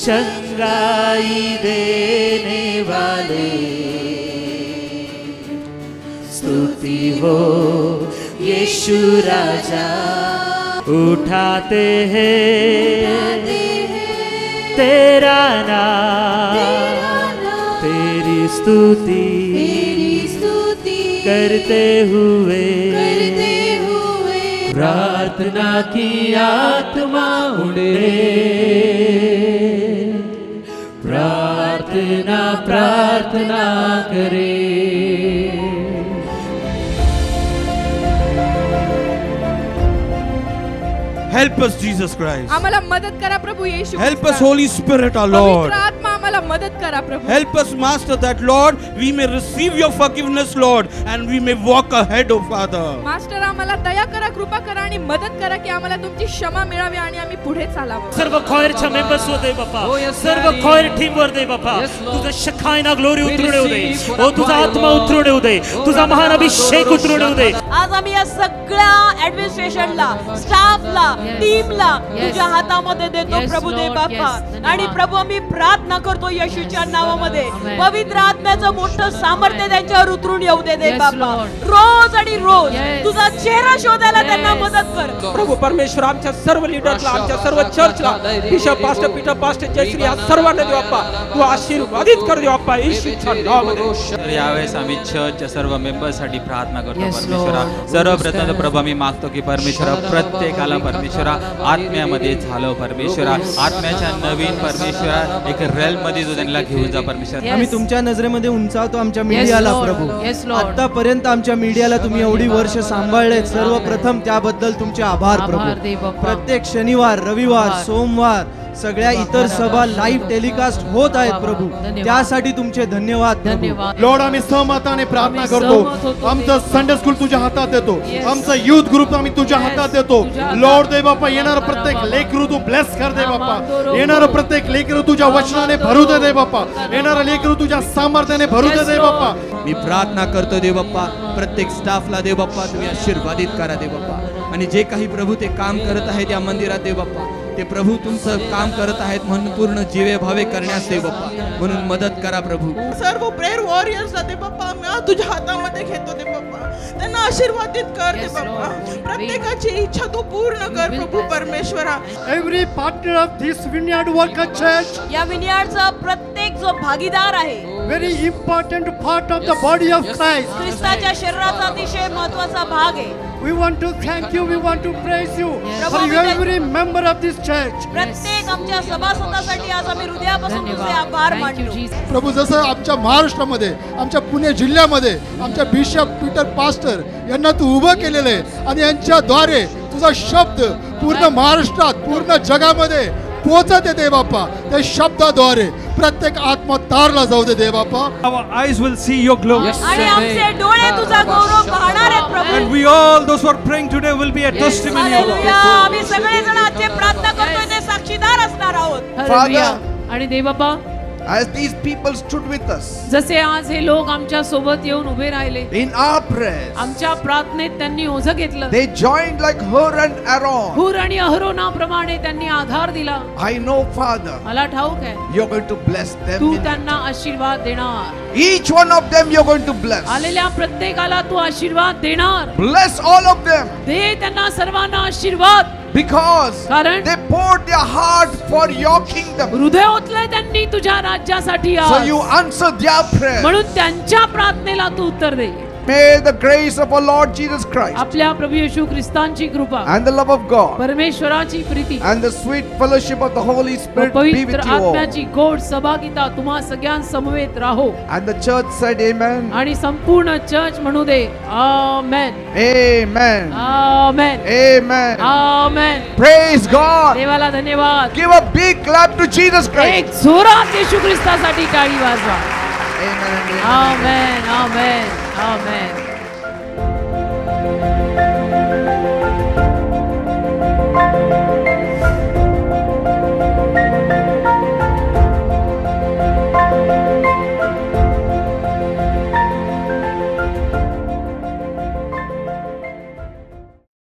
चंगाई देने वाले, स्तुति हो यीशु राजा। उठाते हैं तेरा नाम, तेरी स्तुति करते हुए प्रार्थना की आत्मा उड़े, प्रार्थना प्रार्थना करे। Help us, Jesus Christ. आम्हाला मदत करा प्रभु येशू. Help us, Holy Spirit, our Lord. पवित्र आत्मा आम्हाला मदत करा प्रभु. Help us, Master, that Lord, we may receive your forgiveness, Lord, and we may walk ahead, oh Father. Master आम्हाला दया करा, कृपा करा आणि मदत करा की आम्हाला तुमची क्षमा मिळावी आणि आम्ही पुढे चालावं. सर्व खोयरच्या मेंबर्स वर दे बाप्पा, सर्व खोयर टीम वर दे बाप्पा. तुझा शखायना ग्लोरी उतरून येऊ दे, ओ तुझा आत्मा उतरून येऊ दे, तुझा महान अभिषेक उतरून येऊ दे. आज आम्ही या सगळ्या ऍडमिनिस्ट्रेशनला, स्टाफला, टीमला तुझ्या हातामध्ये देतो प्रभू देव बाप्पा. आणि प्रभू आम्ही प्रार्थना करतो येशूच्या नावामध्ये, पवित्र आत्म्याचं मोठं सामर्थ्य त्यांच्यावर उतरून येऊ दे देव बाप्पा. रोज आणि रोज तुझा चेहरा शोधायला त्यांना मदत कर प्रभू परमेश्वर. आमच्या सर्व लीडर्सला, आमच्या सर्व चर्चला, bishop pastor Peter pastor Jayashree या सर्वांना देव बाप्पा तू आशीर्वादित कर देव बाप्पा येशूच्या नावामध्ये. यावेळेस आम्ही चर्चच्या सर्व मेंबर्ससाठी प्रार्थना करतो परमेश्वरा. सर्वप्रथम प्रभू आम्ही मागतो की परमेश्वरा प्रत्येकाला परमेश्वरा आत्म्यामध्ये झालो परमेश्वरा, आत्म्याच्या नवीन परमेश्वरा एक रेल्म मध्ये जो त्यांना घेऊन जा परमेश्वर. आम्ही तुमच्या नजरेमध्ये उंचावतो आमच्या मीडियाला प्रभू. आतापर्यंत आमच्या मीडियाला तुम्ही एवढी वर्ष सांभाळले, सर्वप्रथम त्याबद्दल तुमचे आभार प्रभू. प्रत्येक शनिवार, रविवार, सोमवार सगळ्या इतर सभा लाईव्ह टेलिकास्ट होत आहेत प्रभू, त्यासाठी तुमचे धन्यवाद. लॉर्ड आम्ही सहमताने प्रार्थना करतो. आमचं संडे स्कूल तुझ्या हातात देतो, आमचं युथ ग्रुप आम्ही तुझ्या हातात देतो. लॉर्ड दे बाप्पा, येणारं प्रत्येक लेकरू तू ब्लेस कर दे बाप्पा. येणारं प्रत्येक लेकरू तुझ्या वचनाने भरू दे दे बाप्पा. येणारं लेकरू तुझ्या सामर्थ्याने भरू दे दे बाप्पा. मी प्रार्थना करतो देव बाप्पा, प्रत्येक स्टाफला देव बाप्पा तुम्ही आशीर्वादित करा देव बाप्पा. आणि जे काही प्रभू ते काम करत आहेत या मंदिरात देव बाप्पा, ते प्रभू तुमचं काम करत आहेत म्हणून पूर्ण जीवे भावे करण्यास देव बाप्पा, म्हणून मदत करा प्रभू. सर्व प्रेयर वॉरियर्सला दे बाप्पा आम्ही तुझ्या हातामध्ये घेतो दे बाप्पा. त्यांना आशीर्वादित कर दे बाप्पा. प्रत्येकाची इच्छा तू पूर्ण कर प्रभू परमेश्वरा. Every partner of this vineyard worker church, या विनयार्डचा प्रत्येक जो भागीदार आहे, very important part of the body of Christ, ख्रिस्ताच्या शरीराचा अतिशय महत्त्वाचा भाग आहे. We want to thank you, we want to praise you for every member of this church. प्रत्येक आमच्या सभासदासाठी आज आम्ही हृदयापासून तुझे आभार मानतो प्रभू. जसं आमच्या महाराष्ट्रामध्ये, आमच्या पुणे जिल्ह्यामध्ये आमच्या बिशप पीटर पास्टर यांना तू उभं केलेलं आहे आणि यांच्याद्वारे तुझा शब्द पूर्ण महाराष्ट्रात, पूर्ण जगामध्ये पोहोचत दे बाप्पा. त्या शब्दाद्वारे प्रत्येक आत्मा तारला जाऊ दे दे बाप्पा. Our eyes will see your glory. आणि आमचे डोळे तुझा गौरव पाहणार आहेत प्रभू. And we all those who are praying today will be a testimony. Hallelujah. आम्ही सगळे जण आजचे प्रार्थना करतोय ते साक्षीदार असणार आहोत. Father, आणि देव बाप्पा, as these people stood with us, जसे आज हे लोक आमच्या सोबत येऊन उभे राहिले, in our prayers, आमच्या प्रार्थनेत त्यांनी ओझं घेतलं. they joined like Hur and Aaron. हूर आणि अहरोनाप्रमाणे त्यांनी आधार दिला. I know, Father, मला ठाऊक आहे you're going to bless them. तू त्यांना आशीर्वाद देणार. Each one of them you're going to bless. आलेल्या प्रत्येकाला तू आशीर्वाद देणार. Bless all of them. दे त्यांना सर्वांना आशीर्वाद. Because they poured their heart for your kingdom. हृदय ओतले त्यांनी तुझ्या राज्यासाठी. So you answer their prayer. म्हणून त्यांच्या प्रार्थनेला तू उत्तर दे. May the grace of our Lord Jesus Christ, आपल्या प्रभू येशू ख्रिस्तांची कृपा, and the love of God, परमेश्वराची Preeti, and the sweet fellowship of the Holy Spirit be with पवित्र you all. आत्म्याची गोड सहभागिता तुम्हा सगळ्यांसमवेत राहो. And the church said amen. आणि संपूर्ण चर्च म्हणू दे आमेन. Amen. आमेन. Amen. आमेन. Praise God. देवाला धन्यवाद. Give a big clap to Jesus Christ. एक जोरात येशू ख्रिस्तासाठी टाळी वाजवा. Amen. आमेन. आमेन. आमेन.